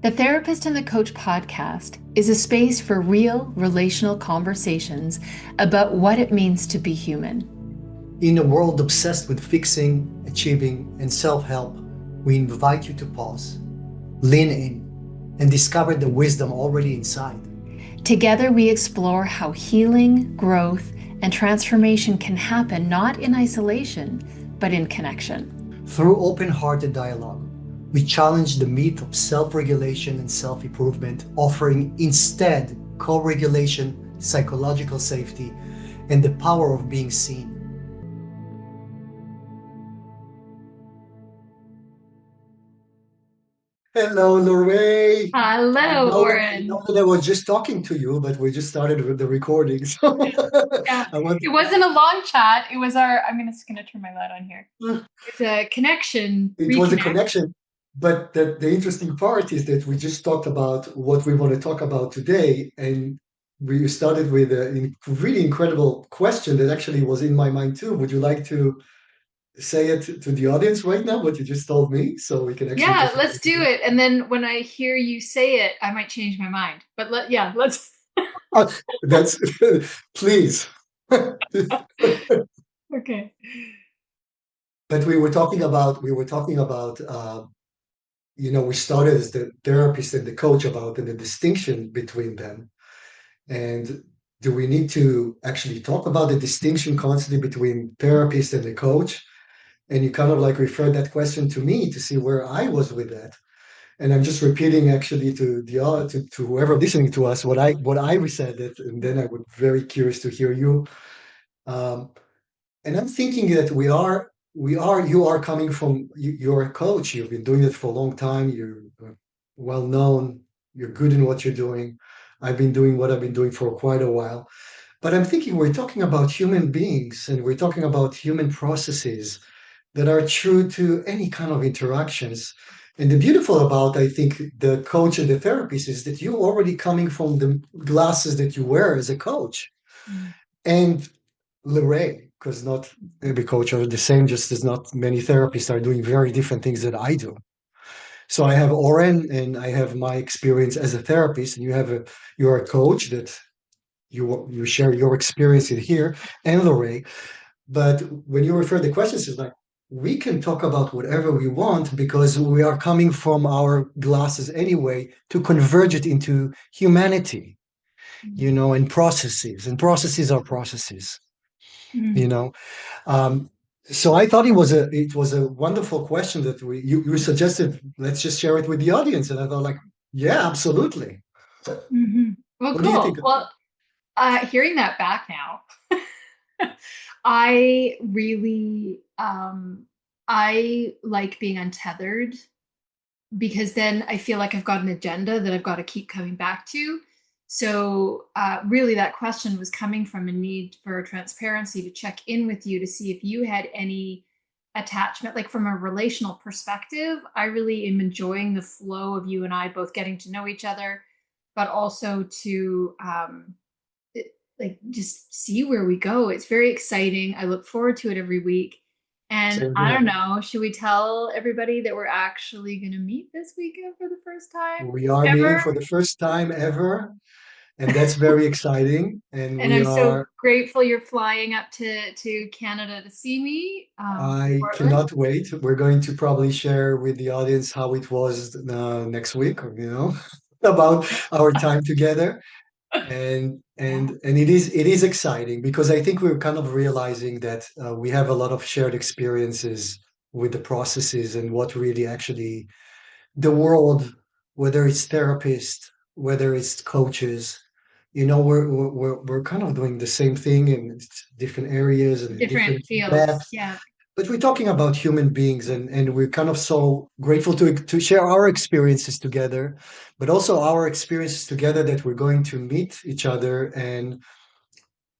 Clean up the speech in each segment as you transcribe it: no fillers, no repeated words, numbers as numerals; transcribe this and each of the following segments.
The Therapist and the Coach podcast is a space for real relational conversations about what it means to be human. In a world obsessed with fixing, achieving, and self-help, we invite you to pause, lean in, and discover the wisdom already inside. Together, we explore how healing, growth, and transformation can happen not in isolation, but in connection. Through open-hearted dialogue, we challenge the myth of self-regulation and self-improvement, offering instead co-regulation, psychological safety, and the power of being seen. Hello, Lerae. Hello, I Oren. know that I was just talking to you, but we just started with the recording. So Yeah, I want it wasn't a long chat. It was I'm just gonna turn my light on here. It's a connection it was a reconnect. connection. But the interesting part is that we just talked about what we want to talk about today. And we started with a really incredible question that actually was in my mind too. Would you like to say it to the audience right now, what you just told me, so we can actually Yeah, talk about let's it do together? it. And then when I hear you say it, I might change my mind. But let's. Oh, that's please. Okay. But we were talking about we started as the therapist and the coach about the distinction between them. And do we need to actually talk about the distinction constantly between therapist and the coach? And you kind of like referred that question to me to see where I was with that. And I'm just repeating actually to whoever listening to us what I said it, and then I would very curious to hear you. Um, and I'm thinking that you are coming from, you're a coach, you've been doing it for a long time, you're well known, you're good in what you're doing. I've been doing what I've been doing for quite a while. But I'm thinking we're talking about human beings and we're talking about human processes that are true to any kind of interactions. And the beautiful about, I think, the coach and the therapist is that you're already coming from the glasses that you wear as a coach. Mm. And Lerae, because not every coach are the same, just as not many therapists are doing very different things that I do. So I have Oren and I have my experience as a therapist, and you're a coach that you share your experience in here, and Lerae. But when you refer the questions, it's like we can talk about whatever we want because we are coming from our glasses anyway to converge it into humanity, and processes are processes, you Mm. know. Um, so I thought it was a wonderful question that you suggested. Let's just share it with the audience, and I thought like, yeah, absolutely. Hmm. Well, What do you think? cool. Well, hearing that back now, I really I like being untethered because then I feel like I've got an agenda that I've got to keep coming back to. So, really, that question was coming from a need for transparency to check in with you to see if you had any attachment, like from a relational perspective. I really am enjoying the flow of you and I both getting to know each other, but also to like just see where we go. It's very exciting. I look forward to it every week. And Same I here. don't know, should we tell everybody that we're actually going to meet this weekend for the first time We are meeting ever? for the first time ever, and that's very exciting. And And we I'm so are grateful you're flying up to Canada to see me from I Portland. cannot wait. We're going to probably share with the audience how it was next week, about our time together. Yeah. And it is exciting because I think we're kind of realizing that we have a lot of shared experiences with the processes and what really actually the world, whether it's therapists, whether it's coaches, we're kind of doing the same thing in different areas and in Different different fields. depths, Yeah. but we're talking about human beings, and we're kind of so grateful to share our experiences together, but also our experiences together that we're going to meet each other and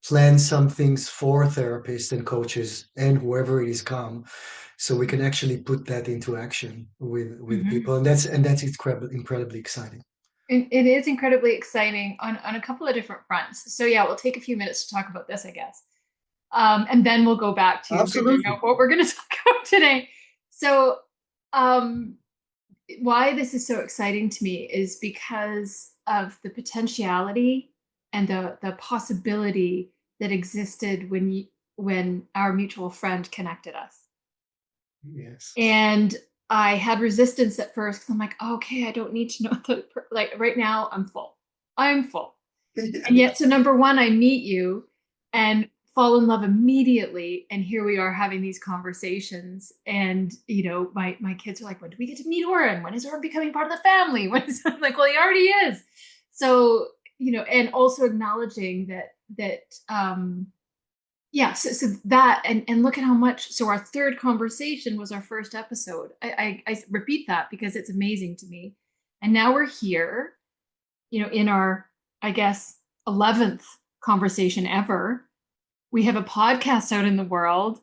plan some things for therapists and coaches and whoever it is come, so we can actually put that into action with Mhm. people, and that's incredibly exciting. It is incredibly exciting on a couple of different fronts. So yeah, we'll take a few minutes to talk about this, I guess. And then we'll go back to figuring Absolutely. out what we're going to talk about today. So, um, why this is so exciting to me is because of the potentiality and the possibility that existed when our mutual friend connected us. Yes. And I had resistance at first because I'm like, oh, okay, I don't need to know like right now I'm full. I'm full. And yet, so number one, I meet you and fall in love immediately. And here we are having these conversations. And, my kids are like, when do we get to meet Oren? When is Oren becoming part of the family? When is I'm like, well, he already is. So, and also acknowledging that yeah, so that and look at how much. So our third conversation was our first episode. I repeat that because it's amazing to me. And now we're here, in our, I guess, 11th conversation ever. We have a podcast out in the world,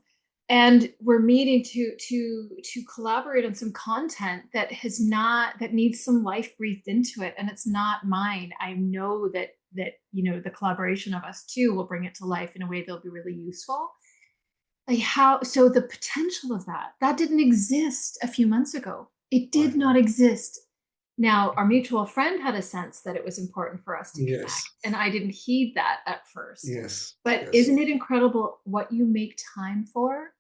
and we're meeting to collaborate on some content that needs some life breathed into it, and it's not mine. I know that the collaboration of us two will bring it to life in a way that'll be really useful. Like how so the potential of that didn't exist a few months ago. It did Right. not exist. Now, our mutual friend had a sense that it was important for us to Yes. connect, and I didn't heed that at first. Yes. But Yes. isn't it incredible what you make time for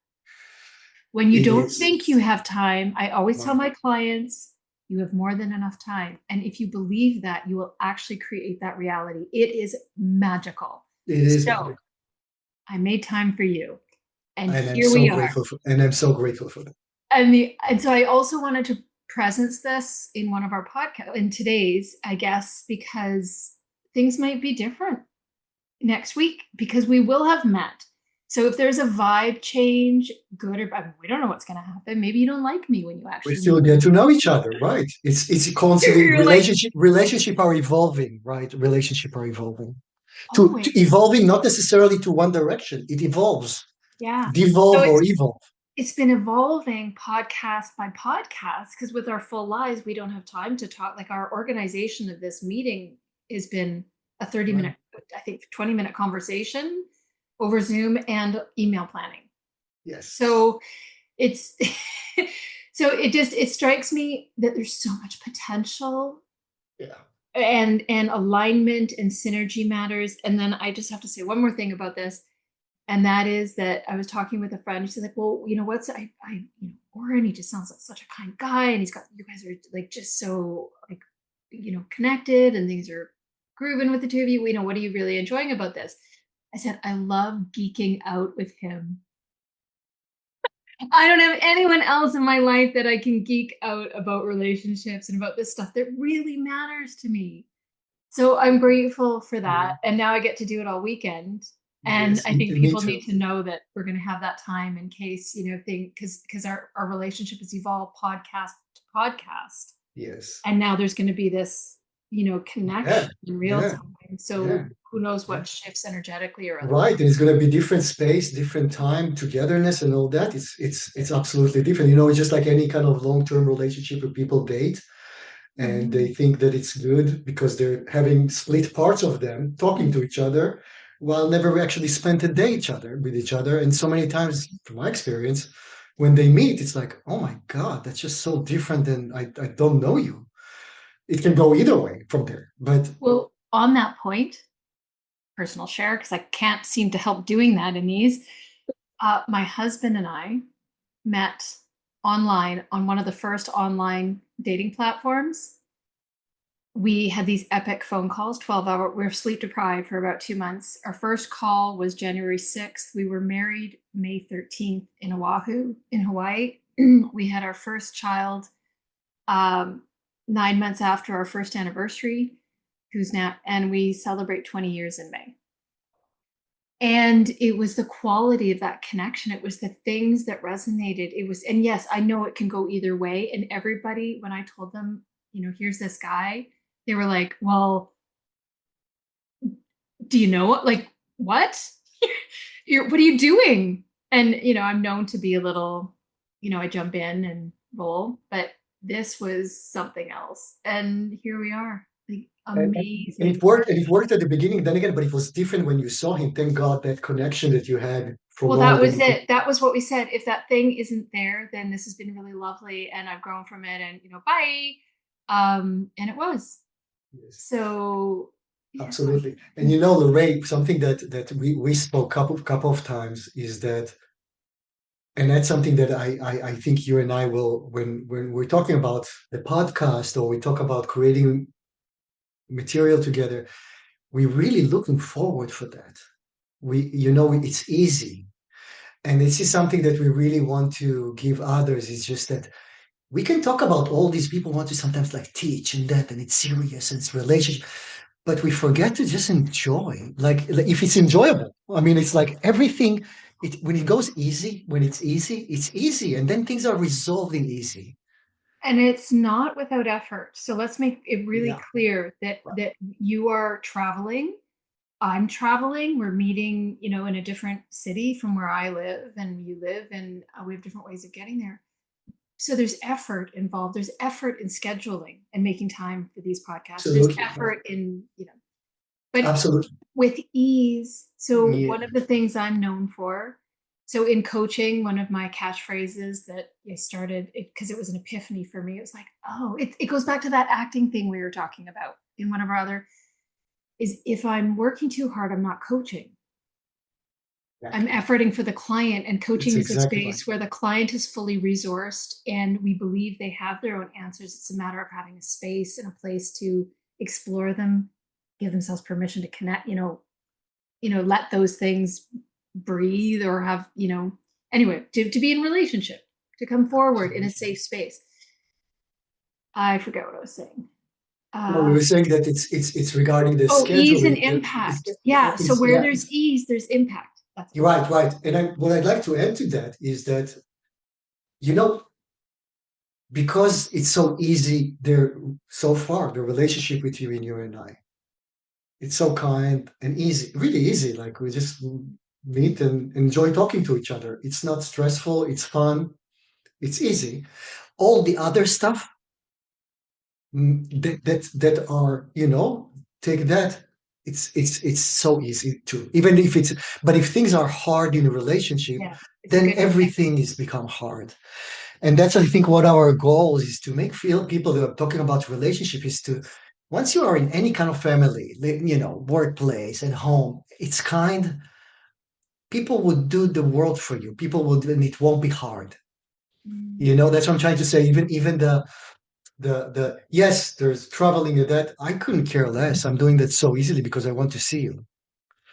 when you It don't is. think you have time? I always tell Right. my clients, you have more than enough time. And if you believe that, you will actually create that reality. It is magical. It is So magic. I made time for you. And And I'm here so we are. grateful for and I'm so grateful for that. And so I also wanted to presence this in one of our podcasts in today's, I guess, because things might be different next week because we will have met. So if there's a vibe change, good or bad, we don't know what's going to happen. Maybe you don't like me when you We actually still meet get to know each other, right? It's me. constantly You're like, relationship are evolving, right? Relationship are evolving. To always. evolving not necessarily to one direction. It evolves. Yeah. So Devolve or evolve. it's been evolving podcast by podcast because with our full lives, we don't have time to talk. Like our organization of this meeting has been a 30 Right. minute, I think 20-minute conversation over Zoom and email planning. Yes. So it's so it strikes me that there's so much potential Yeah. and alignment and synergy matters. And then I just have to say one more thing about this. And that is that I was talking with a friend. She's like, well, what's Oren, he just sounds like such a kind guy. And you guys are like, just so like, connected and things are grooving with the two of you. What are you really enjoying about this? I said, I love geeking out with him. I don't have anyone else in my life that I can geek out about relationships and about this stuff that really matters to me. So I'm grateful for Yeah. that. And now I get to do it all weekend. And Yes. I think Me people too. need to know that we're going to have that time in case, because our relationship has evolved podcast to podcast. Yes. And now there's going to be this, Yeah. connection in real Yeah. time. So Yeah. who knows Yeah. what shifts energetically or otherwise. Right, and it's going to be different space, different time, togetherness, and all that. It's absolutely different. You know, it's just like any kind of long-term relationship where people date and Mhm. they think that it's good because they're having split parts of them talking to each other while never actually spent a day with each other. And so many times, from my experience, when they meet, it's like, oh my God, that's just so different than I don't know you. It can go either way from there. But Well, on that point, personal share, because I can't seem to help doing that in these. My husband and I met online on one of the first online dating platforms. We had these epic phone calls, 12-hour. We were sleep deprived for about 2 months. Our first call was January 6th. We were married May 13th in Oahu, in Hawaii. We had our first child 9 months after our first anniversary, and we celebrate 20 years in May. And it was the quality of that connection. It was the things that resonated. And yes, I know it can go either way. And everybody, when I told them, here's this guy, they were like, well, do you know what? Like, what? What are you doing? And, I'm known to be a little, I jump in and roll, but this was something else. And here we are. like And amazing. it worked at the beginning, then again, but it was different when you saw him. Thank God that connection that you had for Well, long. that was it. That was what we said. If that thing isn't there, then this has been really lovely and I've grown from it and bye. And it was. Yes, So yeah. absolutely. And you know, Lorraine, something that we spoke couple of times is that, and that's something that I think you and I will, when we're talking about the podcast or we talk about creating material together, we're really looking forward for that. It's easy. And this is something that we really want to give others. It's just that we can talk about all these people want to sometimes like teach and that, and it's serious and it's relationship, but we forget to just enjoy. Like if it's enjoyable, I mean, it's like everything. When it goes easy, when it's easy, and then things are resolved in easy. And it's not without effort. So let's make it really Yeah, clear that right. you are traveling. I'm traveling. We're meeting, in a different city from where I live and you live, and we have different ways of getting there. So there's effort involved. There's effort in scheduling and making time for these podcasts. There's Absolutely, right. effort in, but Absolutely. with ease. So Yeah. one of the things I'm known for, so in coaching, one of my catchphrases that I started it because it was an epiphany for me. It was like, oh, it goes back to that acting thing we were talking about in one of our other is if I'm working too hard, I'm not coaching. I'm Exactly. efforting for the client, and It's coaching is a exactly right. space where the client is fully resourced and we believe they have their own answers. It's a matter of having a space and a place to explore them, give themselves permission to connect, let those things breathe or have, anyway, to be in relationship, to come forward in a Absolutely. safe space. I forget what I was saying. No, we Uh, were saying that it's regarding the oh, ease and scheduling. impact. Yeah. So It's, where yeah, there's ease, there's impact. That's you're right, right. And what I'd like to add to that is that, you know, because it's so easy there so far, the relationship between you and I, it's so kind and easy, really easy. Like we just meet and enjoy talking to each other. It's not stressful, it's fun, it's easy. All the other stuff that are, take that. It's so easy to, even if it's, but if things are hard in a relationship, yeah. It's a then good everything is become hard. And that's, I think, what our goal is to make feel people that are talking about relationship is to, once you are in any kind of family, workplace and home, it's kind, people would do the world for you. People would, and it won't be hard. That's what I'm trying to say. Even the yes, there's traveling and that. I couldn't care less. I'm doing that so easily because I want to see you.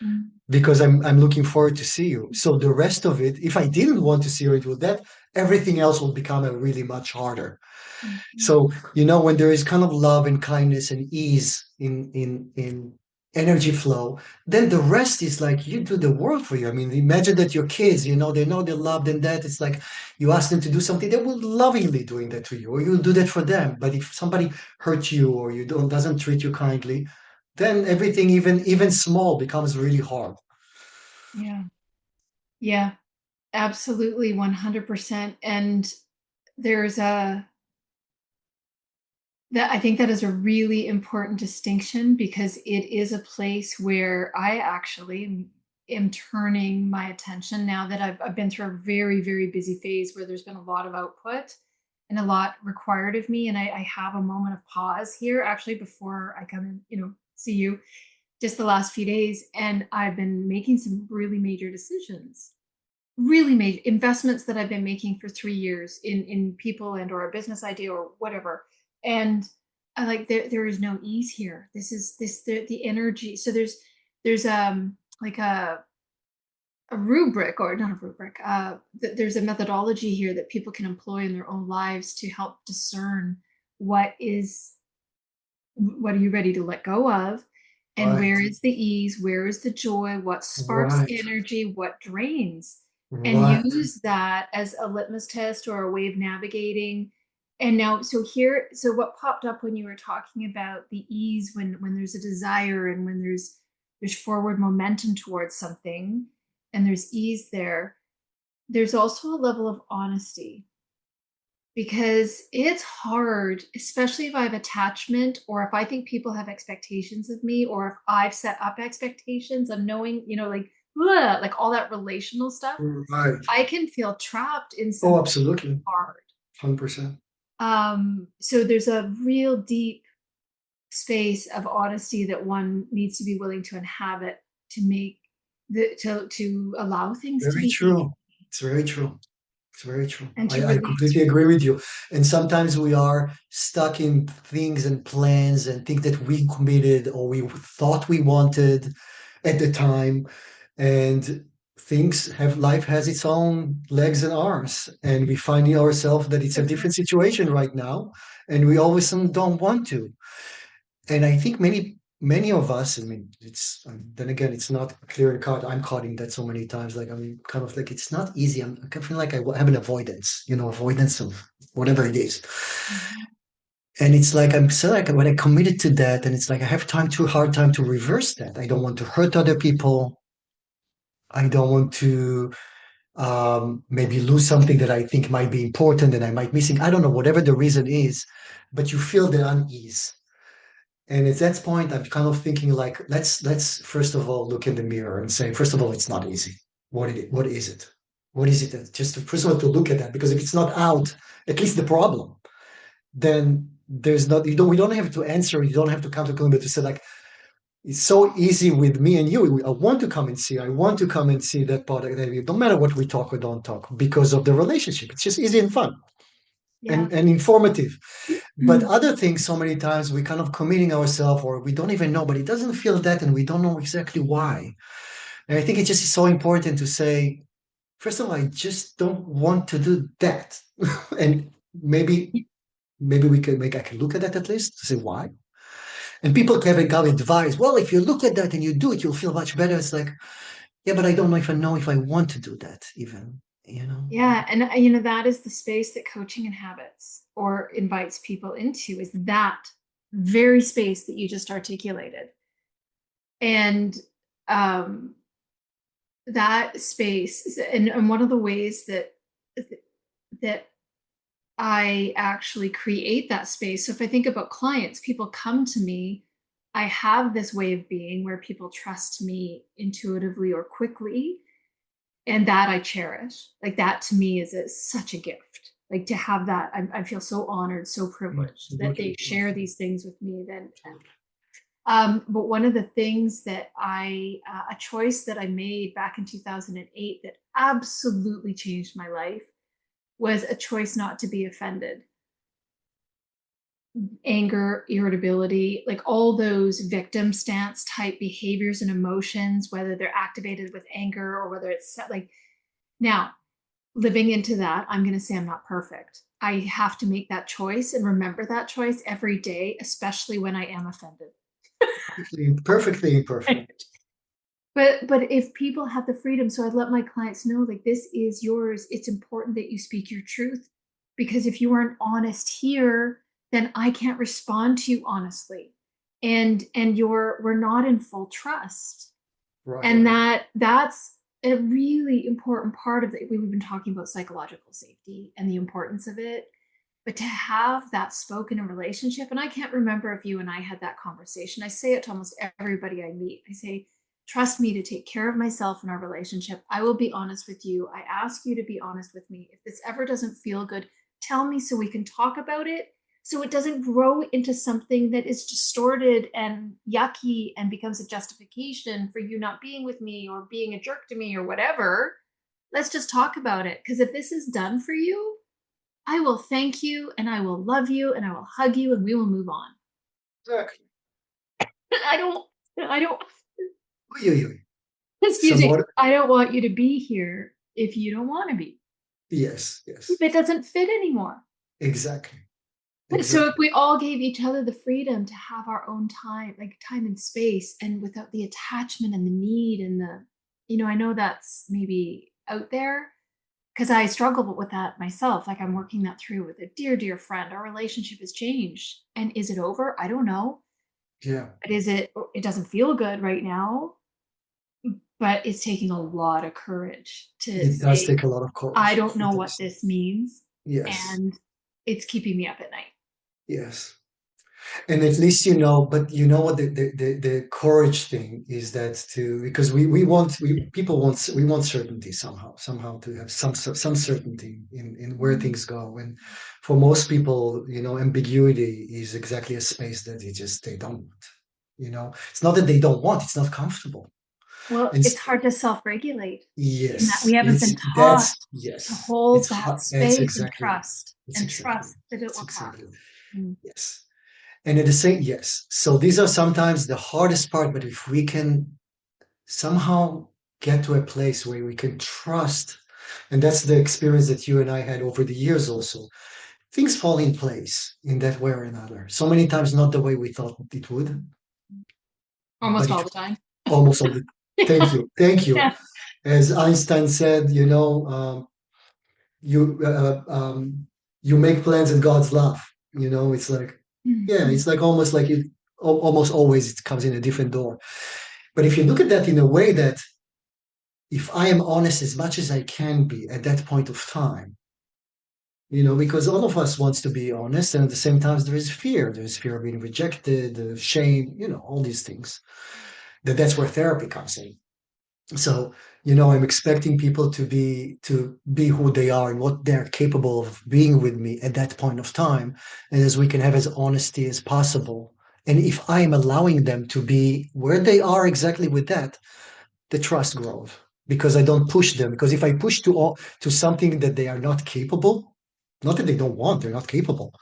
Mm. Because I'm looking forward to see you. So the rest of it, if I didn't want to see you, it would that everything else will become a really much harder. Mm. So, when there is kind of love and kindness and ease in energy flow, then the rest is like you do the world for you. I mean, imagine that your kids, they know they're loved and that it's like you ask them to do something, they will lovingly doing that to you, or you'll do that for them. But if somebody hurts you or you don't doesn't treat you kindly, then everything, even small, becomes really hard. Yeah. Yeah. Absolutely, 100%. And there's a that I think that is a really important distinction because it is a place where I actually am turning my attention now that I've been through a very, very busy phase where there's been a lot of output and a lot required of me. And I have a moment of pause here actually before I come and, see you just the last few days. And I've been making some really major decisions, really major investments that I've been making for 3 years in people and or a business idea or whatever. And I like there is no ease here. This is the energy. So there's like a rubric or not a rubric. There's a methodology here that people can employ in their own lives to help discern what are you ready to let go of, and where Right, is the ease, where is the joy, what sparks right, energy, what drains, and right, use that as a litmus test or a way of navigating. And now so what popped up when you were talking about the ease, when there's a desire and when there's forward momentum towards something and there's ease there's also a level of honesty. because it's hard, especially if I have attachment or if I think people have expectations of me or if I've set up expectations of knowing, like, ugh, like all that relational stuff. Right. I can feel trapped in Oh, something absolutely. hard. 100%. So there's a real deep space of honesty that one needs to be willing to inhabit to make to allow things to Very be easy true. It's very true. It's very true. and to I release. completely agree with you. And sometimes we are stuck in things and plans and things that we committed or we thought we wanted at the time. And life has its own legs and arms. And we find ourselves that it's a different situation right now. And we always don't want to. And I think many of us, I mean, it's then again, it's not clear and cut. I'm caught in that so many times. Like I'm kind of like it's not easy. I kind of feel like have an avoidance, avoidance of whatever it is. Mhm. And it's like I'm so like when I committed to that, and it's like I have too hard time to reverse that. I don't want to hurt other people. I don't want to maybe lose something that I think might be important and I might missing. I don't know, whatever the reason is, but you feel the unease. And at that point, I'm kind of thinking like, let's first of all look in the mirror and say, first of all, it's not easy. What is it? What is it that just first of all to look at that? Because if it's not out, at least the problem, then there's not we don't have to answer, you don't have to come to conclusion to say like it's so easy with me and you. I want to come and see, I want to come and see that product that we no matter what we talk or don't talk, because of the relationship. It's just easy and fun Yeah. and informative. But other things, so many times we kind of committing ourselves or we don't even know, but it doesn't feel that and we don't know exactly why. And I think it's just so important to say, first of all, I just don't want to do that. And maybe I can look at that at least to say why. And people can have advice. Well, if you look at that and you do it, you'll feel much better. It's like, yeah, but I don't know if I want to do that even, you know? Yeah, and that is the space that coaching inhabits or invites people into is that very space that you just articulated. And um that space and one of the ways that I actually create that space. So if I think about clients, people come to me, I have this way of being where people trust me intuitively or quickly, and that I cherish. Like that to me is such a gift. Like to have that, I feel so honored, so privileged that they Absolutely. share these things with me. Then, Absolutely. but one of the things that a choice that I made back in 2008 that absolutely changed my life was a choice not to be offended. Anger, irritability, like all those victim stance type behaviors and emotions, whether they're activated with anger or whether it's like now living into that, I'm going to say I'm not perfect. I have to make that choice and remember that choice every day, especially when I am offended. Perfectly imperfect. But if people have the freedom, so I'd let my clients know like this is yours. It's important that you speak your truth because if you aren't honest here, then I can't respond to you honestly. And we're not in full trust. Right. And that's a really important part of it. We've been talking about psychological safety and the importance of it. But to have that spoken in relationship, and I can't remember if you and I had that conversation. I say it to almost everybody I meet. I say, trust me to take care of myself in our relationship. I will be honest with you. I ask you to be honest with me. If this ever doesn't feel good, tell me so we can talk about it. So it doesn't grow into something that is distorted and yucky and becomes a justification for you not being with me or being a jerk to me or whatever. Let's just talk about it. Because if this is done for you, I will thank you and I will love you and I will hug you and we will move on. Exactly. I don't, I don't, Oy, oy, oy. excuse Some me, more. I don't want you to be here if you don't want to be, Yes, if yes. it doesn't fit anymore. Exactly. So if Exactly. we all gave each other the freedom to have our own time, like time and space, and without the attachment and the need and I know that's maybe out there because I struggle with that myself. Like I'm working that through with a dear, dear friend. Our relationship has changed. And is it over? I don't know. Yeah. But it doesn't feel good right now, but it's taking a lot of courage to It does say, take a lot of I courage. don't It know what does. this means. Yes. And it's keeping me up at night. Yes. And at least you know, but you know what the courage thing is, that to, because people want, we want certainty somehow to have some certainty in where Mm. things go. And for most people, you know, ambiguity is exactly a space that they don't want. You know, it's not that they don't want, it's not comfortable. Well, And it's hard to self-regulate in that we yes, haven't been taught to yes, hold that it's space exactly right. and trust that it It's will come. exactly right. Mm. Yes. And at the same, yes. So these are sometimes the hardest part, but if we can somehow get to a place where we can trust, and that's the experience that you and I had over the years also, things fall in place in that way or another. So many times, not the way we thought it would, but Almost it all the time. almost all the, thank Yeah. you. Thank you. Yeah. As Einstein said, you know, you, you make plans and God's laugh, you know, it's like, yeah, Mhm. it's like almost like it, almost always it comes in a different door. But if you look at that in a way that, if I am honest as much as I can be at that point of time, you know, because all of us wants to be honest, and at the same time there is fear. There's fear of being rejected, shame, you know, all these things. That's where therapy comes in. So, you know, I'm expecting people to be who they are and what they're capable of being with me at that point of time, and as we can have as honesty as possible. And if I am allowing them to be where they are exactly with that, the trust grows, because I don't push them. Because if I push to something that they are not capable, not that they don't want, they're not capable,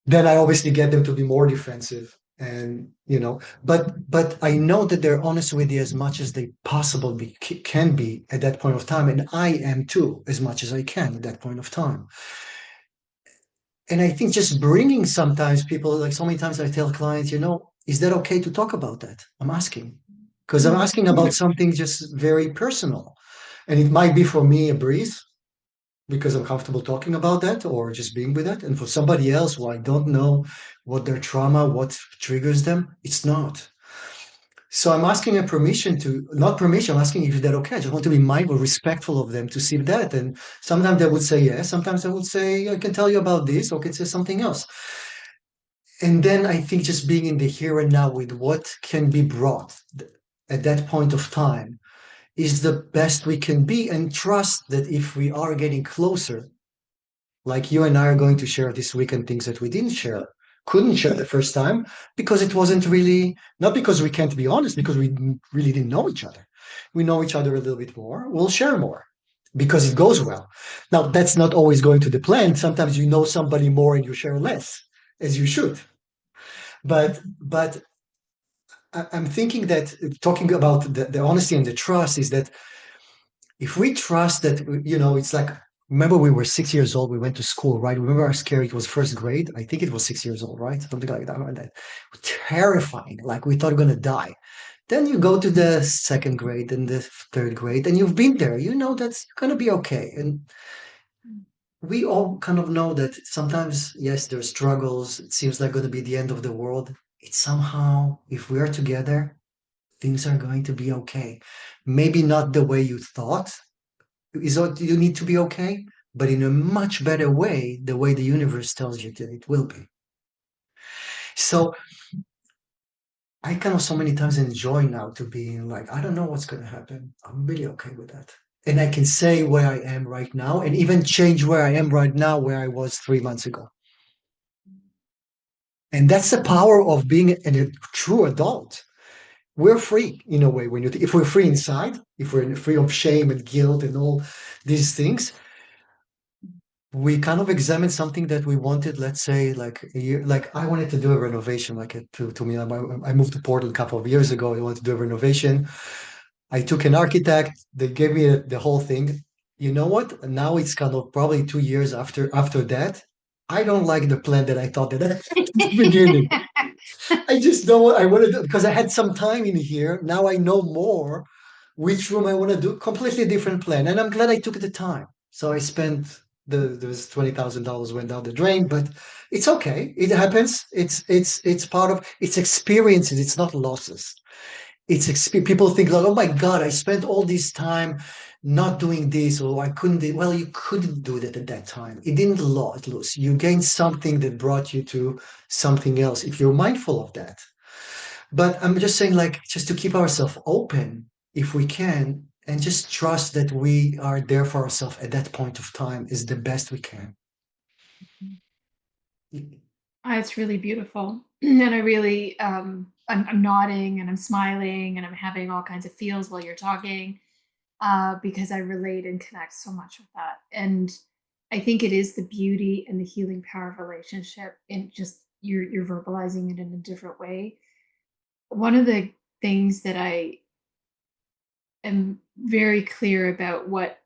then I obviously get them to be more defensive. And you know, but I know that they're honest with you as much as they possibly can be at that point of time, and I am too, as much as I can at that point of time. And I think just bringing, sometimes people, like so many times I tell clients, you know, is that okay to talk about that? I'm asking, because I'm Mm. asking about something just very personal, and it might be for me a breeze because I'm comfortable talking about that or just being with that. And for somebody else who I don't know what their trauma, what triggers them, it's not. So I'm asking a permission to, not permission, I'm asking if that okay. I just want to be mindful, respectful of them to see that. And sometimes they would say yes, sometimes they would say, I can tell you about this, or can say something else. And then I think just being in the here and now with what can be brought at that point of time is the best we can be, and trust that if we are getting closer, like you and I are going to share this weekend things that we couldn't share the first time, because it wasn't really, not because we can't be honest, because we really didn't know each other. We know each other a little bit more. We'll share more because it goes well. Now, that's not always going to the plan. Sometimes you know somebody more and you share less, as you should. But I'm thinking that talking about the honesty and the trust is that if we trust that, you know, it's like, remember we were 6 years old, we went to school, right? Remember how scary it was, first grade? I think it was 6 years old, right? Something like that. Right? Terrifying, like we thought we were going to die. Then you go to the second grade and the third grade, and you've been there. You know that's going to be okay. And we all kind of know that sometimes, yes, there's struggles. It seems like going to be the end of the world. It's somehow, if we are together, things are going to be okay. Maybe not the way you thought, is what you need to be okay, but in a much better way, the way the universe tells you that it will be. So I kind of so many times enjoy now to be like, I don't know what's going to happen. I'm really okay with that. And I can say where I am right now and even change where I am right now, where I was 3 months ago. And that's the power of being a true adult. We're free in a way when if we're free inside, if we're free of shame and guilt and all these things, we kind of examined something that we wanted, let's say, like a year, like I wanted to do a renovation, like to me, I moved to Portland a couple of years ago. I wanted to do a renovation. I took an architect. They gave me the whole thing. You know what? Now it's kind of probably 2 years after that. I don't like the plan that I thought that I had at the beginning. I just know what I want to do because I had some time in here. Now I know more which room I want to do. Completely different plan, and I'm glad I took the time. So I spent there's $20,000 went down the drain, but it's okay. It happens. It's part of it's experiences. It's not losses. People think like, oh my God, I spent all this time. not doing this, or I couldn't do, well, you couldn't do that at that time. It didn't lose. You gained something that brought you to something else if you're mindful of that. But I'm just saying, like, just to keep ourselves open if we can, and just trust that we are there for ourselves at that point of time is the best we can. It's really beautiful. And I really, I'm nodding and I'm smiling and I'm having all kinds of feels while you're talking, because I relate and connect so much with that. And I think it is the beauty and the healing power of relationship, and just you're verbalizing it in a different way. One of the things that I am very clear about what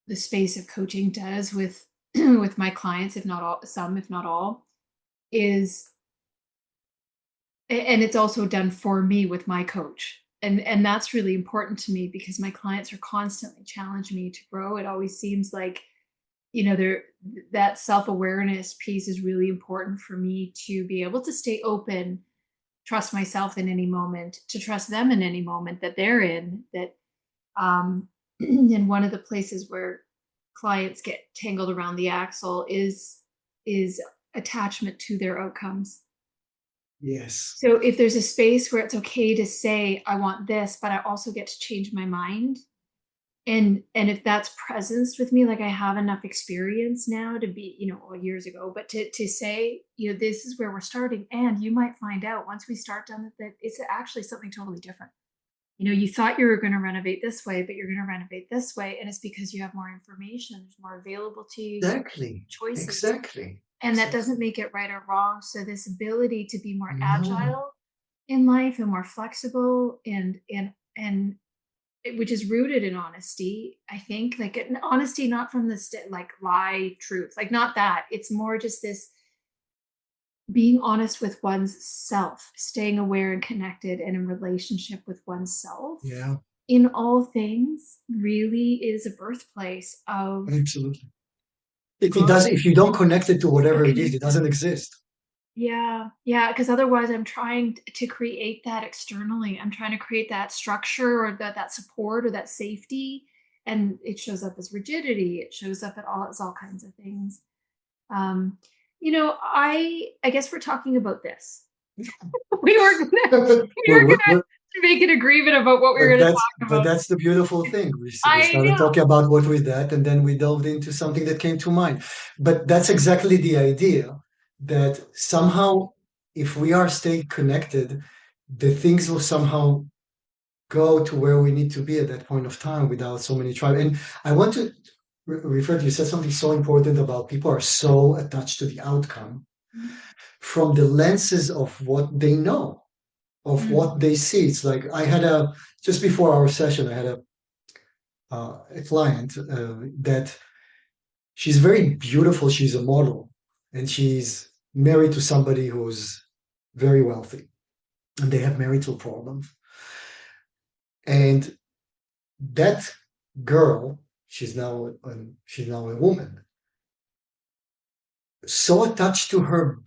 the space of coaching does with with my clients, if not all, some, if not all, is, and it's also done for me with my coach. And that's really important to me because my clients are constantly challenging me to grow. It always seems like, there, that self-awareness piece is really important for me to be able to stay open, trust myself in any moment, to trust them in any moment that they're in, that and one of the places where clients get tangled around the axle is attachment to their outcomes. Yes, So if there's a space where it's okay to say, I want this, but I also get to change my mind. And if that's presence with me, like I have enough experience now to be, years ago, but to say, this is where we're starting. And you might find out once we start down that it's actually something totally different. You thought you were going to renovate this way, but you're going to renovate this way. And it's because you have more information, there's more available to you, you have exactly, choices. exactly, And that exactly. doesn't make it right or wrong. So this ability to be more No, agile in life and more flexible, and which is rooted in honesty, I think, like an honesty, not from the like lie truth, like not that, it's more just this being honest with one's self, staying aware and connected and in relationship with oneself yeah, in all things, really is a birthplace of absolutely. If it growth. does, if you don't connect it to Or whatever it is, it connected. doesn't exist. Yeah, yeah, because otherwise I'm trying to create that externally. I'm trying to create that structure or that support or that safety, and it shows up as rigidity. It shows up as all kinds of things. Um, I guess we're talking about this. We were gonna we were We're, gonna make an agreement about what we were gonna talk but about. that's the beautiful thing. We I started know. talking about what was that, and then we delved into something that came to mind. But that's exactly the idea that somehow, if we are staying connected, the things will somehow go to where we need to be at that point of time without so many trials. And I want to refer to, you said something so important about people are so attached to the outcome from the lenses of what they know, of Mm, what they see. It's like I had just before our session, I had a client that she's very beautiful. She's a model and she's married to somebody who's very wealthy and they have marital problems. And that girl, she's now a woman, so attached to her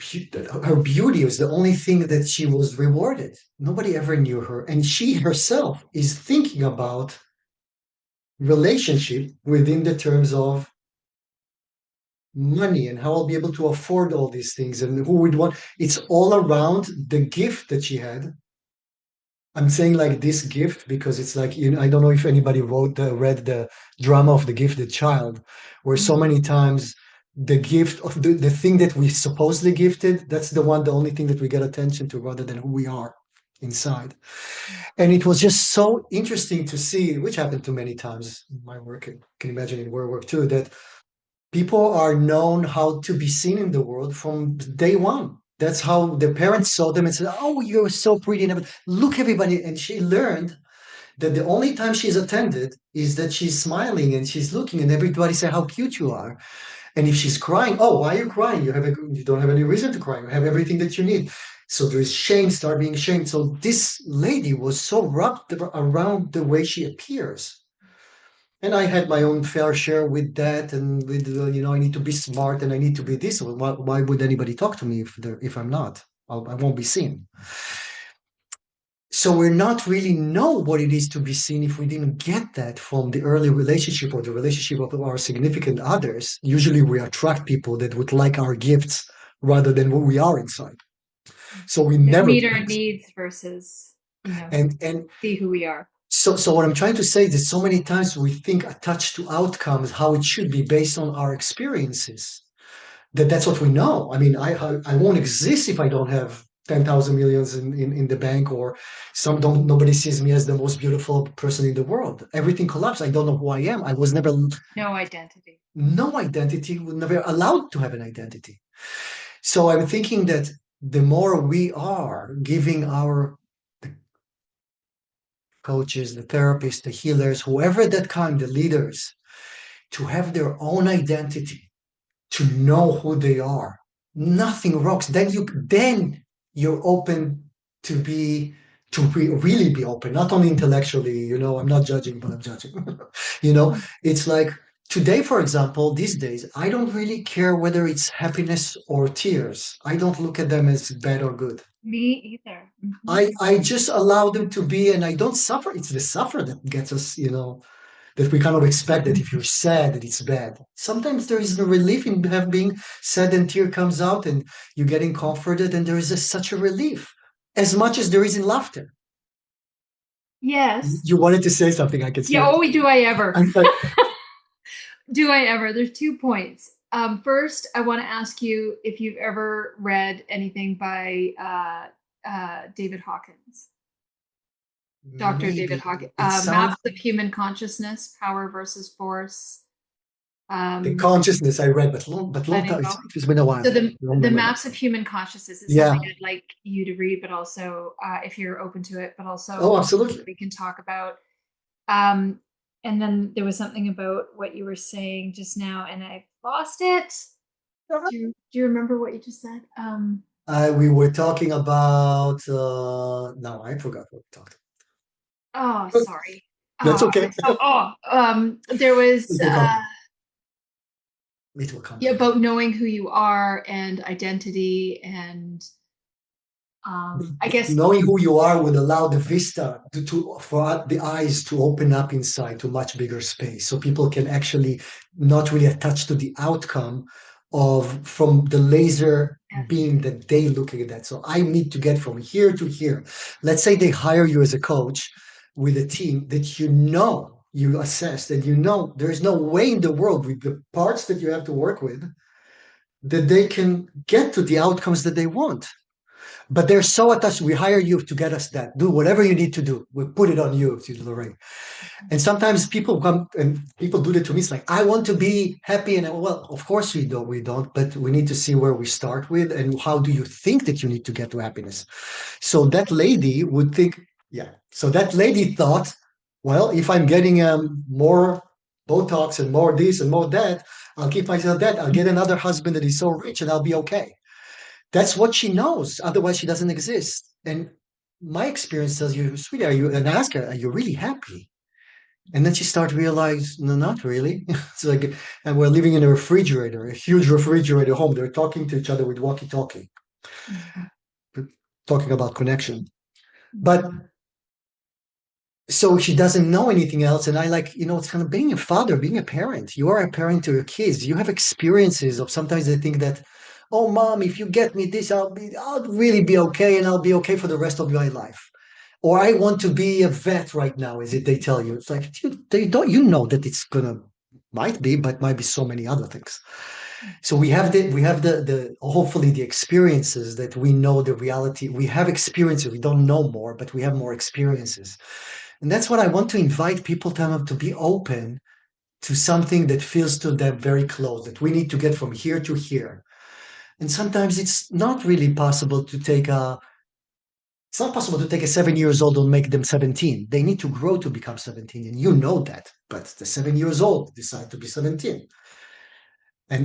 beauty was the only thing that she was rewarded. Nobody ever knew her, and she herself is thinking about relationship within the terms of money and how I'll be able to afford all these things and who would want. It's all around the gift that she had. I'm saying like this gift because it's like, I don't know if anybody read the drama of the gifted child, where so mm, many times the gift of the thing that we supposedly gifted, that's the only thing that we get attention to rather than who we are inside. And it was just so interesting to see, which happened to many times in my work. I can imagine in World War II, that people are known how to be seen in the world from day one. That's how the parents saw them and said, "Oh, you're so pretty." And look, everybody. And she learned that the only time she's attended is that she's smiling and she's looking, and everybody say how cute you are. And if she's crying, oh, why are you crying? You don't have any reason to cry. You have everything that you need. So there is shame, start being shamed. So this lady was so wrapped around the way she appears. And I had my own fair share with that, and with I need to be smart and I need to be this. Well, why would anybody talk to me if I'm not? I won't be seen. So we're not really know what it is to be seen if we didn't get that from the early relationship or the relationship of our significant others. Usually we attract people that would like our gifts rather than who we are inside. So we That never meet our needs versus, and see who we are. so what I'm trying to say is that so many times we think attached to outcomes how it should be based on our experiences. That's what we know. I mean, I won't exist if I don't have 10,000 millions in the bank or some don't nobody sees me as the most beautiful person in the world. Everything collapsed. I don't know who I am. I was never No identity. no identity, was never allowed to have an identity. So I'm thinking that the more we are giving our coaches, the therapists, the healers, whoever that kind, the leaders, to have their own identity, to know who they are. Nothing rocks. Then you're open to be really be open, not only intellectually. I'm not judging, but I'm judging. It's like today, for example, these days, I don't really care whether it's happiness or tears. I don't look at them as bad or good. Me either. I just allow them to be, and I don't suffer. It's the suffer that gets us, that we kind of expect that if you're sad, that it's bad. Sometimes there is a relief in being sad and tear comes out and you're getting comforted, and there is such a relief as much as there is in laughter. Yes. You wanted to say something, I can see Yeah. it. Oh, do I ever? I'm like, Do I ever? There's 2 points. First, I want to ask you if you've ever read anything by David Hawkins, Dr. David maybe Hawkins. it sounds Maps of Human Consciousness, Power versus Force. the Um, consciousness I read, but long letting time. go. It's been a So while. Long the memory. maps of human consciousness is Yeah. something I'd like you to read, but also if you're open to it, but Oh, also absolutely. we can talk about. Um, and then there was something about what you were saying just now, and I lost it. Do you remember what you just said? We were talking about. No, I forgot what we talked Oh, about. sorry. That's Oh, I okay. was so. There was It will come. It will come yeah, to me. about knowing who you are and identity, and I guess Knowing who you are would allow the vista for the eyes to open up inside to much bigger space, so people can actually not really attach to the outcome of from the laser yes, beam that they looking at that. So I need to get from here to here. Let's say they hire you as a coach with a team that you assess that there is no way in the world with the parts that you have to work with that they can get to the outcomes that they want, but they're so attached. We hire you to get us that. Do whatever you need to do. We put it on you, to Lorraine. And sometimes people come and people do that to me. It's like, I want to be happy. And well, of course we don't, but we need to see where we start with and how do you think that you need to get to happiness. So that lady would think, yeah. So that lady thought, well, if I'm getting more Botox and more this and more that, I'll keep myself that. I'll get another husband that is so rich and I'll be okay. That's what she knows. Otherwise, she doesn't exist. And my experience tells you, sweetie, and I ask her, are you really happy? And then she started to realize, no, not really. It's like, and we're living in a refrigerator, a huge refrigerator home. They're talking to each other with walkie-talkie, talking about connection. But so she doesn't know anything else. And I like, it's kind of being a father, being a parent. You are a parent to your kids. You have experiences of sometimes they think that, oh, mom, if you get me this, I'll really be okay, and I'll be okay for the rest of my life. Or I want to be a vet right now, is it they tell you? It's like they don't, that it's gonna might be, but might be so many other things. So we have the hopefully the experiences that we know the reality. We have experiences. We don't know more, but we have more experiences. And that's what I want to invite people to be open to something that feels to them very close, that we need to get from here to here. And sometimes it's not possible to take a 7 years old and make them 17. They need to grow to become 17. And you know that. But the 7 years old decide to be 17.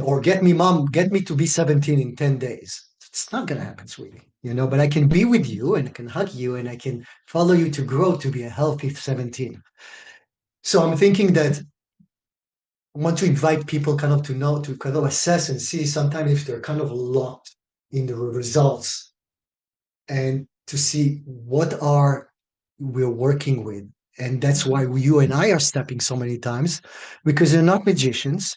Or get me to be 17 in 10 days. It's not going to happen, sweetie. But I can be with you and I can hug you and I can follow you to grow to be a healthy 17. So I'm thinking that I want to invite people kind of to know, to kind of assess and see sometimes if they're kind of locked in the results, and to see what are we're working with. And that's why you and I are stepping so many times, because they're not magicians.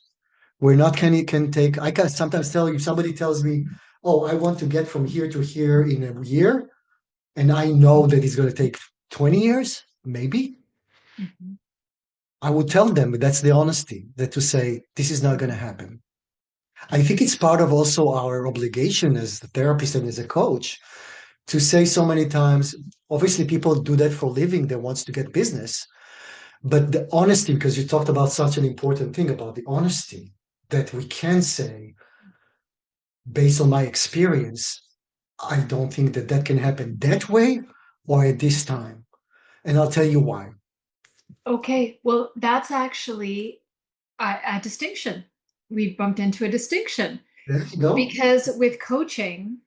We're not can take. I can sometimes tell you, somebody tells me, "Oh, I want to get from here to here in a year," and I know that it's going to take 20 years, maybe. Mhm. I would tell them, but that's the honesty, that to say this is not going to happen. I think it's part of also our obligation as the therapist and as a coach to say so many times. Obviously, people do that for a living. They wants to get business, but the honesty, because you talked about such an important thing about the honesty, that we can say, based on my experience, I don't think that that can happen that way or at this time. And I'll tell you why. Okay, well, that's actually a distinction. We've bumped into a distinction There you go. because with coaching,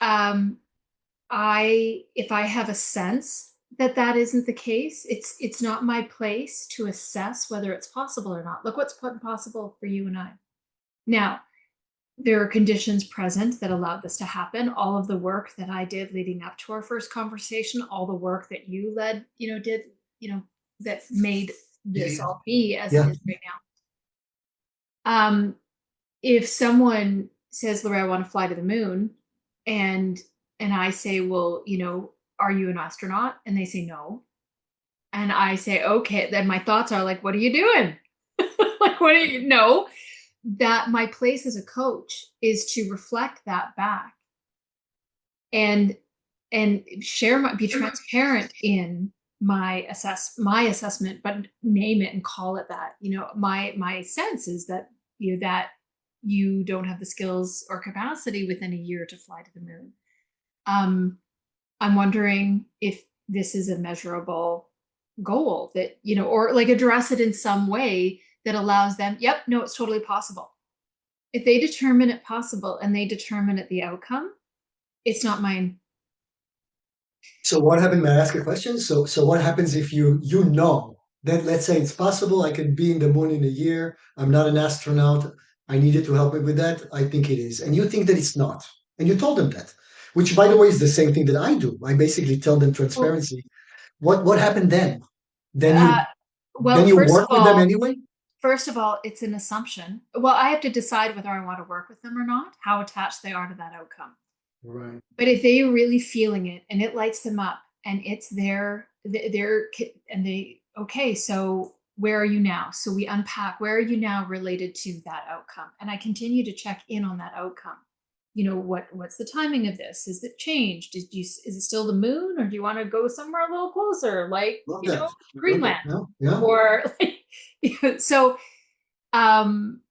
um, if I have a sense that that isn't the case, it's not my place to assess whether it's possible or not. Look what's possible for you and I. Now, there are conditions present that allowed this to happen. All of the work that I did leading up to our first conversation, all the work that you led, did, that made Yeah, this yeah, all be as it yeah. is right now. If someone says, Lorraine, I want to fly to the moon, and I say, well, are you an astronaut? And they say no. And I say, okay, then my thoughts are like, what are you doing? Like, what do you know? That my place as a coach is to reflect that back and be transparent in my assessment, but name it and call it that. My sense is that you don't have the skills or capacity within a year to fly to the moon. um I'm wondering if this is a measurable goal that, or like address it in some way that allows them, yep, no, it's totally possible. If they determine it possible and they determine it the outcome, it's not mine. So what happened? May I ask a question? So what happens if you know that, let's say it's possible, I can be in the moon in a year. I'm not an astronaut. I needed to help me with that. I think it is. And you think that it's not. And you told them that. Which by the way is the same thing that I do. I basically tell them Well, transparency. What happened then? Then uh, you well, then you work with them anyway? first of all, it's an assumption. Well, I have to decide whether I want to work with them or not, how attached they are to that outcome. Right. But if they are really feeling it and it lights them up and it's and they, okay, so where are you now? So we unpack, where are you now related to that outcome? And I continue to check in on that outcome. What's the timing of this? Is it changed? Is it still the moon, or do you want to go somewhere a little closer, like, Love that. Love that. Greenland? Yeah. Yeah. Or like, so um,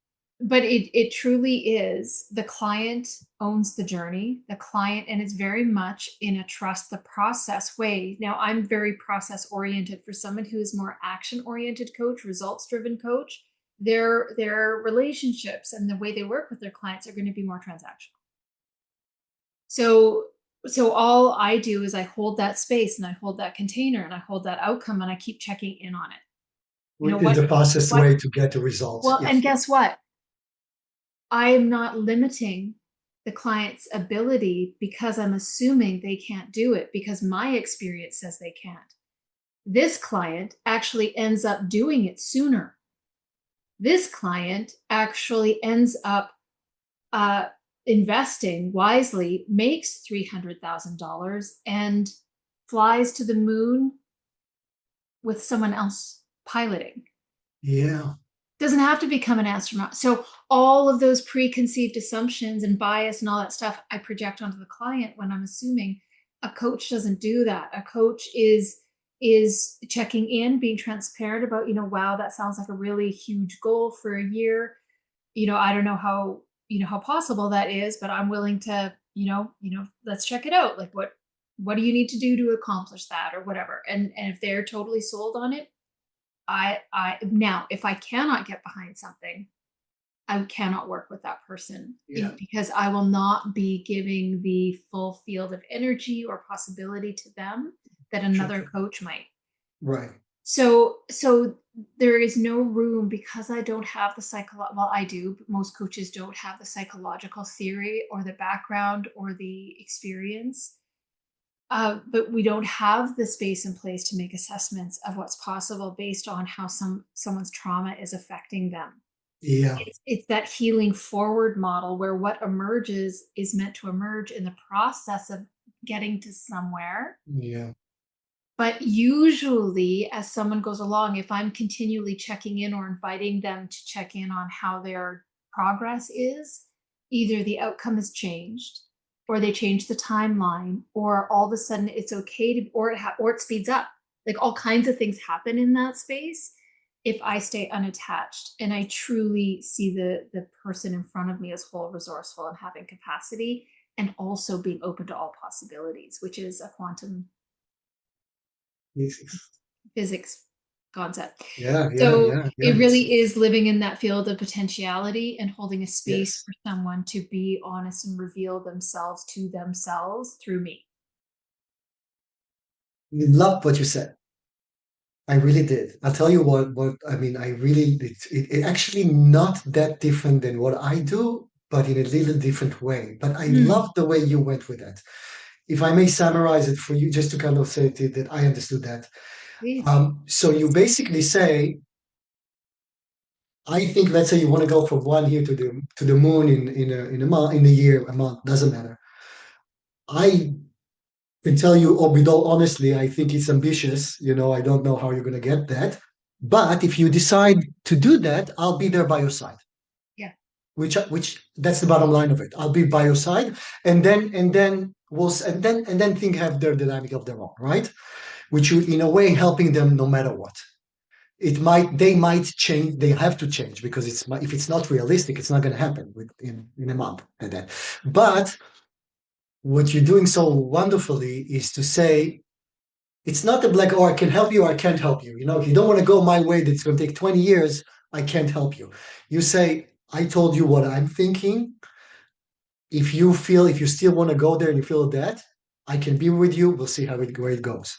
but it truly is, the client owns the journey, the client, and it's very much in a trust the process way. Now, I'm very process oriented. For someone who is more action oriented coach, results driven coach, their relationships and the way they work with their clients are going to be more transactional. So all I do is I hold that space and I hold that container and I hold that outcome and I keep checking in on it. Which is What the fastest what way to get the results. Well, and Yes. guess what? I am not limiting the client's ability because I'm assuming they can't do it because my experience says they can't. This client actually ends up doing it sooner. This client actually ends up uh, investing wisely, makes $300,000, and flies to the moon with someone else piloting. Yeah. Doesn't have to become an astronaut. So all of those preconceived assumptions and bias and all that stuff I project onto the client when I'm assuming. A coach doesn't do that. A coach is checking in, being transparent about, wow, that sounds like a really huge goal for a year. I don't know how possible that is, but I'm willing to, let's check it out. Like, what do you need to do to accomplish that or whatever? And if they're totally sold on it, I now, if I cannot get behind something, I cannot work with that person Yeah. because I will not be giving the full field of energy or possibility to them that Sure. another coach might. Right. So there is no room because I don't have the well, I do, but most coaches don't have the psychological theory or the background or the experience. But we don't have the space and place to make assessments of what's possible based on how someone's trauma is affecting them. Yeah, It's that healing forward model where what emerges is meant to emerge in the process of getting to somewhere. yeah, But usually, as someone goes along, if I'm continually checking in or inviting them to check in on how their progress is, either the outcome has changed, or they change the timeline, or all of a sudden it's okay to, or it speeds up. Like all kinds of things happen in that space. If I stay unattached and I truly see the person in front of me as whole, resourceful, and having capacity, and also being open to all possibilities, which is a quantum yes, physics concept. yeah, yeah, So yeah, it yes, really is living in that field of potentiality and holding a space yes. for someone to be honest and reveal themselves to themselves through me. Love what you said. I really did. I'll tell you what I mean. I really, it actually not that different than what I do, but in a little different way. But I love Mm, the way you went with that. If I may summarize it for you, just to kind of say that I understood that. please. So you basically say, I think, let's say you want to go from one year to the moon in a month, in a year, a month, doesn't matter. I can tell you, with all honestly, I think it's ambitious. I don't know how you're going to get that. But if you decide to do that, I'll be there by your side. Yeah. Which that's the bottom line of it. I'll be by your side, and then things have their dynamic of their own, right? Which you in a way helping them no matter what. They might change. They have to change because if it's not realistic, it's not going to happen in a month and that. But what you're doing so wonderfully is to say it's not a black, oh, I can help you or I can't help you. If you don't want to go my way, that's going to take 20 years, I can't help you. You say, I told you what I'm thinking. If you still want to go there and you feel that, I can be with you. We'll see where it goes.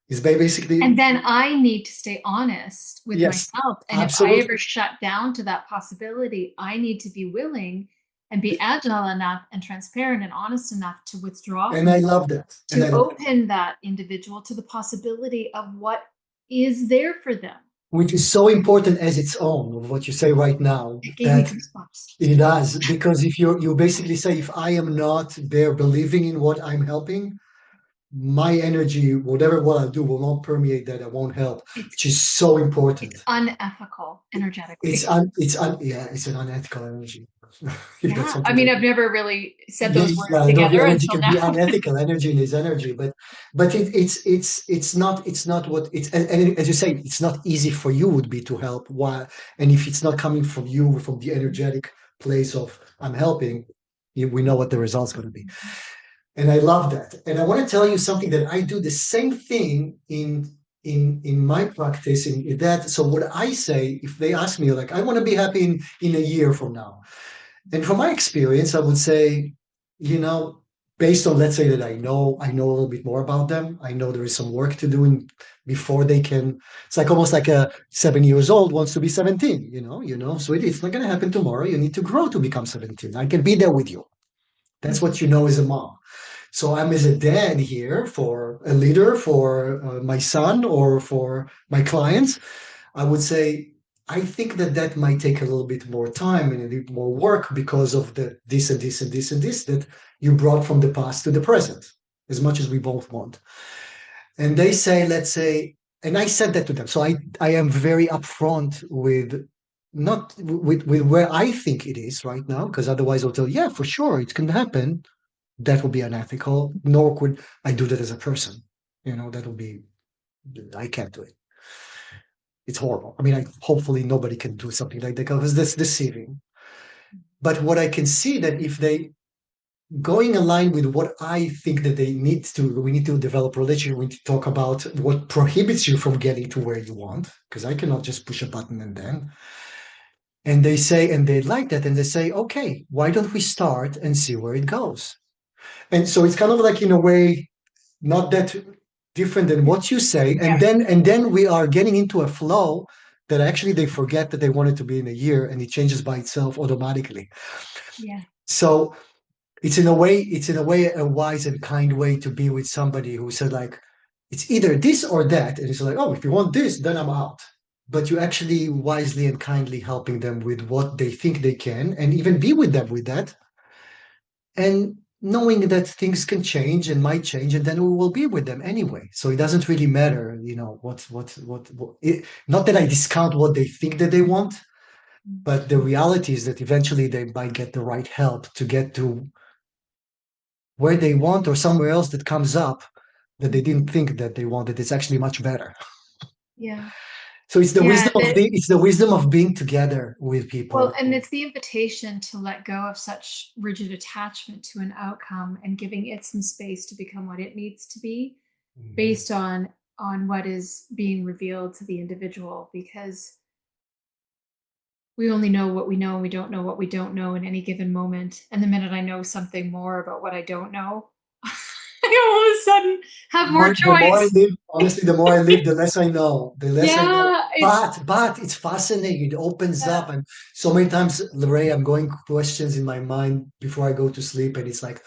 It's basically, And then I need to stay honest with yes, myself. And if I ever absolutely. shut down to that possibility, I need to be willing and be agile enough and transparent and honest enough to withdraw And from I that, love that. And I to love that. open that individual to the possibility of what is there for them. Which is so important as its own of what you say right now, It gave me that goosebumps. it does. Because if you basically say, if I am not there believing in what I'm helping, my energy, whatever what I do, will not permeate that. I won't help, It's which is so it's important. unethical energetically. Yeah, it's an unethical energy. If that's Yeah. I something mean, that, I've never really said yeah, those words yeah, I know the together energy until can be now. unethical. Energy is energy, but it's not what it's and as you say, it's not easy for you would be to help. Why? And if it's not coming from you, from the energetic place of I'm helping, we know what the result's going to be. And I love that. And I want to tell you something that I do the same thing in my practice in that. So what I say, if they ask me, like, I want to be happy in a year from now. And from my experience, I would say, you know, based on, let's say that I know a little bit more about them. I know there is some work to do before they can. It's like almost like a 7 years old wants to be 17, so it's not going to happen tomorrow. You need to grow to become 17. I can be there with you. That's what you know as a mom. So I'm as a dad here for a leader for my son or for my clients. I would say I think that might take a little bit more time and a little more work because of the this and this and this and this that you brought from the past to the present, as much as we both want. And they say, let's say, and I said that to them. So I am very upfront with not with where I think it is right now, because otherwise I'll tell, yeah, for sure, it can happen. That would be unethical, nor could I do that as a person. That would be, I can't do it. It's horrible. I mean, hopefully nobody can do something like that because that's deceiving. But what I can see that if they going aligned with what I think that we need to develop a relationship. We need to talk about what prohibits you from getting to where you want, because I cannot just push a button and then. And they say, and they like that, and they say, okay, why don't we start and see where it goes? And so it's kind of like in a way not that different than what you say, Yeah. and then we are getting into a flow that actually they forget that they wanted to be in a year, and it changes by itself automatically. Yeah. So it's in a way a wise and kind way to be with somebody who said like, it's either this or that, and it's like, oh, if you want this, then I'm out. But you actually wisely and kindly helping them with what they think they can, and even be with them with that, and knowing that things can change and might change, and then we will be with them anyway. So it doesn't really matter, not that I discount what they think that they want, but the reality is that eventually they might get the right help to get to where they want or somewhere else that comes up that they didn't think that they wanted. It's actually much better. Yeah. So it's the Yeah. wisdom of it's the wisdom of being together with Well, people. and it's the invitation to let go of such rigid attachment to an outcome and giving it some space to become what it needs to be Mhm. based on what is being revealed to the individual, because we only know what we know and we don't know what we don't know in any given moment. And the minute I know something more about what I don't know, I all of a sudden have more The more I choice. live, honestly, the more I live, the less I know. The less I know. Yeah, it's But it's fascinating. It opens yeah. up, and so many times, Lerae, I'm going questions in my mind before I go to sleep, and it's like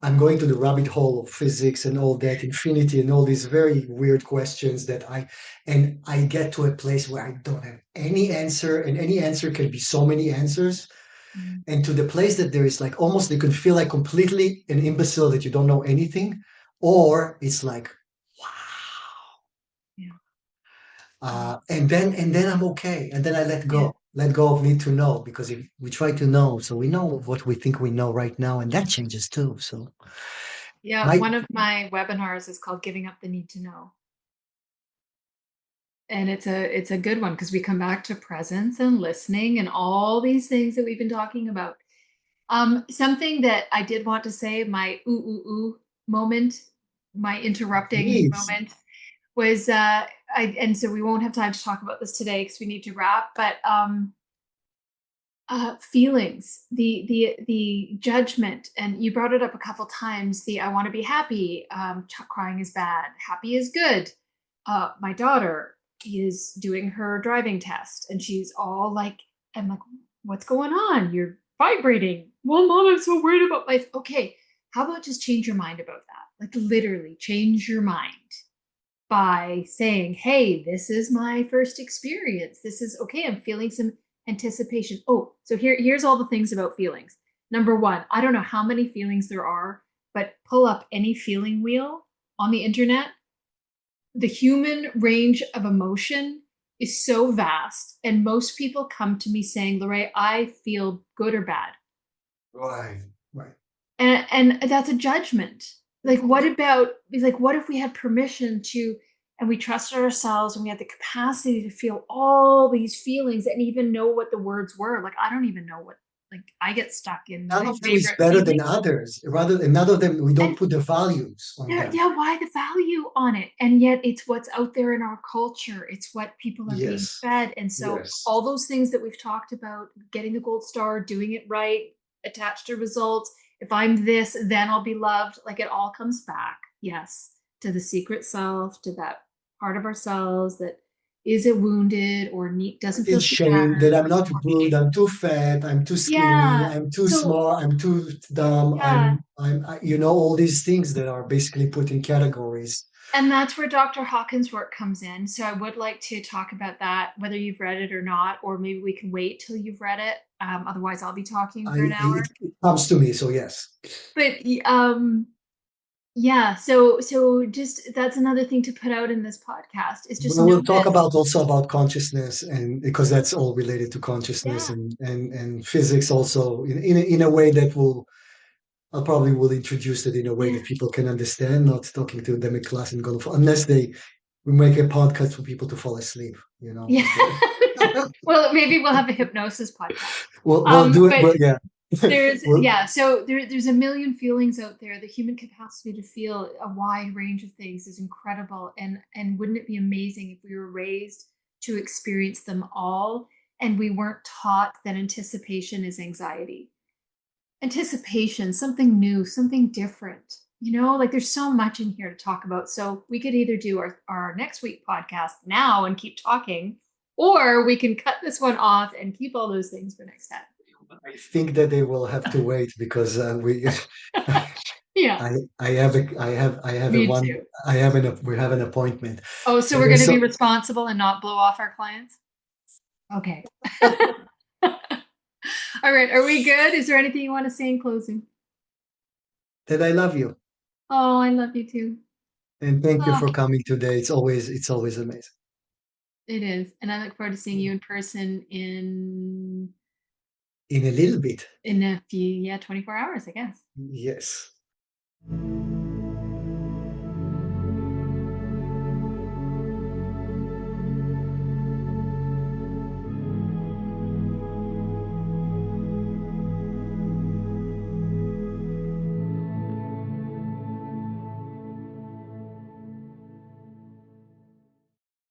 I'm going to the rabbit hole of physics and all that, infinity, and all these very weird questions and I get to a place where I don't have any answer, and any answer can be so many answers, Mm, and to the place that there is like almost you can feel like completely an imbecile that you don't know anything, or it's like, wow. yeah, yeah, And then I'm okay, and then I yeah. let go of need to know, because if we try to know, so we know what we think we know right now, and that changes too. So Yeah, my one of my webinars is called Giving Up the Need to Know. And it's a good one because we come back to presence and listening and all these things that we've been talking about. Something that I did want to say, my ooh ooh ooh moment, my interrupting needs. moment was and so we won't have time to talk about this today because we need to wrap, but feelings, the judgment, and you brought it up a couple times. The I want to be happy, crying is bad, happy is good. My daughter is doing her driving test, and she's all like, "I'm like, what's going on? You're vibrating." Well, mom, I'm so worried about my. Okay, how about just change your mind about that? Like literally change your mind by saying, hey, this is my first experience. This is okay. I'm feeling some anticipation. Oh, so here's all the things about feelings. Number one, I don't know how many feelings there are, but pull up any feeling wheel on the internet. The human range of emotion is so vast. And most people come to me saying, Lerae, I feel good or bad. Right, right. And that's a judgment. Like what if we had permission to, and we trusted ourselves and we had the capacity to feel all these feelings and even know what the words were. Like I don't even know what, like I get stuck in None my of them is favorite better than feeling. others. Rather, and none of them we don't And put the values on them. yeah, why the value on it? And yet it's what's out there in our culture. It's what people are being Yes, fed. And so yes. all those things that we've talked about, getting the gold star, doing it right, attached to results. If I'm this, then I'll be loved. Like it all comes back, yes, to the secret self, to that part of ourselves that is it wounded or doesn't feel Is seen shame that I'm not or good, I'm too fat, I'm too skinny, yeah. I'm too So smart, I'm too dumb, yeah. all these things that are basically put in categories. And that's where Dr. Hawkins' work comes in. So I would like to talk about that, whether you've read it or not, or maybe we can wait till you've read it. Otherwise, I'll be talking for an hour. It comes to me, so yes. But yeah. So just that's another thing to put out in this podcast is just We will talk notice. about also about consciousness, and because that's all related to consciousness Yeah. and physics also in a way that will I probably will introduce it in a way Yeah. that people can understand, not talking to them in class and going unless they we make a podcast for people to fall asleep, Yeah. okay. Well, maybe we'll have a hypnosis podcast. We'll do it, But well, yeah. there's Well, yeah, so there's a million feelings out there. The human capacity to feel a wide range of things is incredible, and wouldn't it be amazing if we were raised to experience them all and we weren't taught that anticipation is anxiety. Anticipation, something new, something different. Like there's so much in here to talk about. So we could either do our next week podcast now and keep talking, or we can cut this one off and keep all those things for next time. I think that they will have to wait because we Yeah, I have a me one too. I have an we have an appointment. Oh, so But we're there's gonna be so responsible and not blow off our clients? Okay. All right, are we good? Is there anything you want to say in closing? that I love you Oh, I love you too. and thank you Oh, for coming today. It's always amazing. it is. And I look forward to seeing you in person In a little bit, in a few, yeah, 24 hours, I guess. yes.